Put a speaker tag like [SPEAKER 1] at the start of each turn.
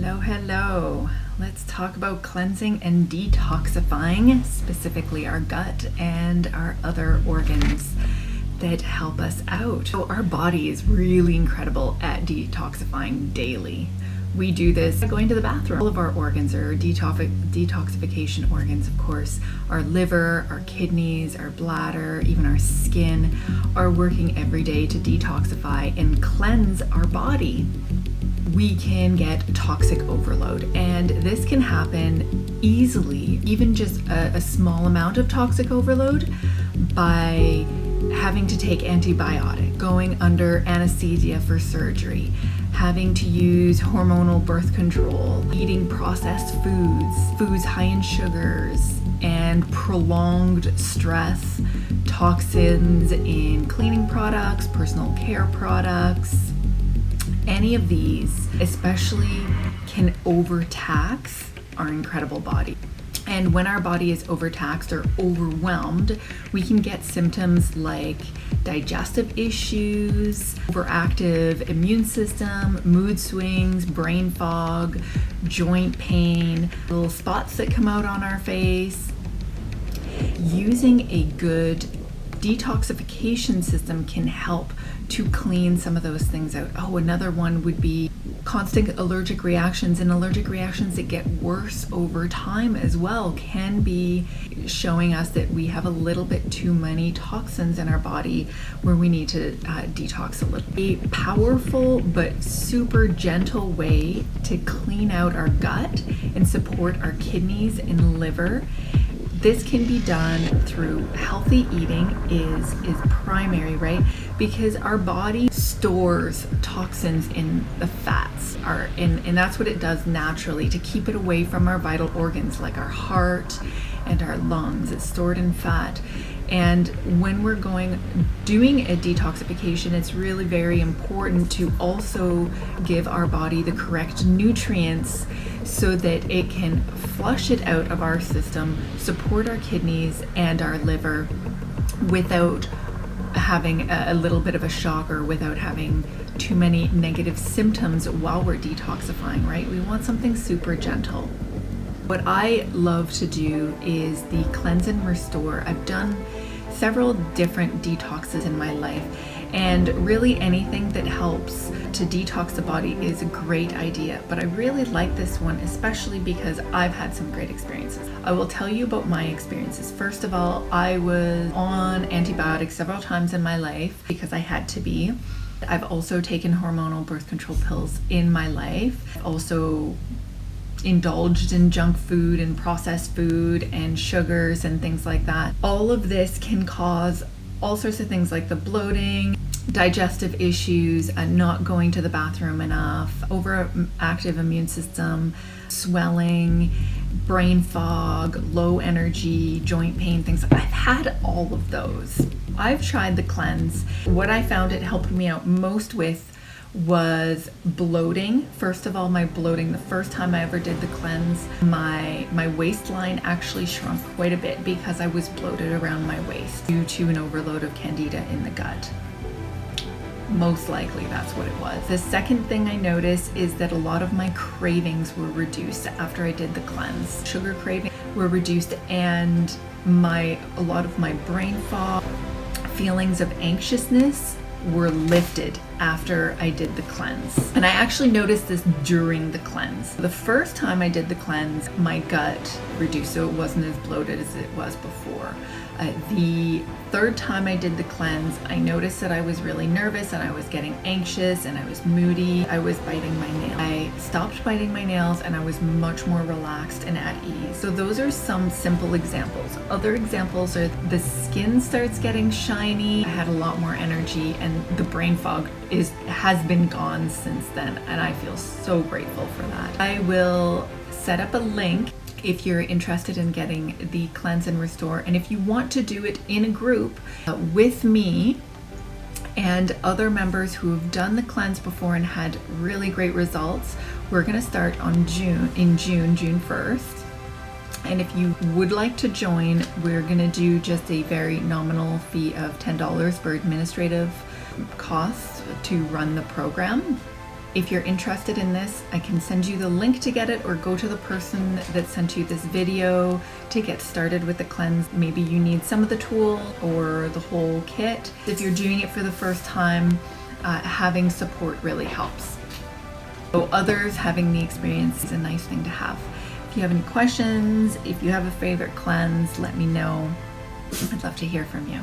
[SPEAKER 1] Hello. Let's talk about cleansing and detoxifying, specifically our gut and our other organs that help us out. So our body is really incredible at detoxifying daily. We do this by going to the bathroom. All of our organs are detoxification organs, of course. Our liver, our kidneys, our bladder, even our skin are working every day to detoxify and cleanse our body. We can get toxic overload, and this can happen easily, even just a small amount of toxic overload, by having to take antibiotic, going under anesthesia for surgery, having to use hormonal birth control, eating processed foods high in sugars, and prolonged stress, toxins in cleaning products, personal care products. Any of these especially can overtax our incredible body. And when our body is overtaxed or overwhelmed, we can get symptoms like digestive issues, overactive immune system, mood swings, brain fog, joint pain, little spots that come out on our face. Using a good detoxification system can help to clean some of those things out. Another one would be constant allergic reactions, and allergic reactions that get worse over time as well can be showing us that we have a little bit too many toxins in our body where we need to detox a little. A powerful but super gentle way to clean out our gut and support our kidneys and liver. This can be done through healthy eating is primary, right? Because our body stores toxins in the fats, and that's what it does naturally to keep it away from our vital organs like our heart and our lungs. It's stored in fat. And when we're doing a detoxification, it's really very important to also give our body the correct nutrients so that it can flush it out of our system, support our kidneys and our liver without having a little bit of a shock or without having too many negative symptoms while we're detoxifying, right? We want something super gentle. What I love to do is the cleanse and restore. I've done several different detoxes in my life, and really anything that helps to detox the body is a great idea. But I really like this one, especially because I've had some great experiences. I will tell you about my experiences. First of all, I was on antibiotics several times in my life because I had to be. I've also taken hormonal birth control pills in my life. I've also indulged in junk food and processed food and sugars and things like that. All of this can cause all sorts of things like the bloating, digestive issues, not going to the bathroom enough, overactive immune system, swelling, brain fog, low energy, joint pain, things. I've had all of those. I've tried the cleanse. What I found it helped me out most with was bloating. First of all, my bloating, the first time I ever did the cleanse, my waistline actually shrunk quite a bit because I was bloated around my waist due to an overload of candida in the gut. Most likely that's what it was. The second thing I noticed is that a lot of my cravings were reduced after I did the cleanse. Sugar cravings were reduced, and a lot of my brain fog, feelings of anxiousness were lifted after I did the cleanse. And I actually noticed this during the cleanse. The first time I did the cleanse, my gut reduced, so it wasn't as bloated as it was before. The third time I did the cleanse, I noticed that I was really nervous and I was getting anxious and I was moody. I was biting my nails. I stopped biting my nails and I was much more relaxed and at ease. So those are some simple examples. Other examples are the skin starts getting shiny. I had a lot more energy, and the brain fog has been gone since then, and I feel so grateful for that. I will set up a link if you're interested in getting the cleanse and restore, and if you want to do it in a group with me and other members who have done the cleanse before and had really great results. We're going to start on June 1st. And if you would like to join, we're going to do just a very nominal fee of $10 for administrative costs to run the program. If you're interested in this, I can send you the link to get it, or go to the person that sent you this video to get started with the cleanse. Maybe you need some of the tool or the whole kit. If you're doing it for the first time, having support really helps. So others having the experience is a nice thing to have. If you have any questions, if you have a favorite cleanse, let me know. I'd love to hear from you.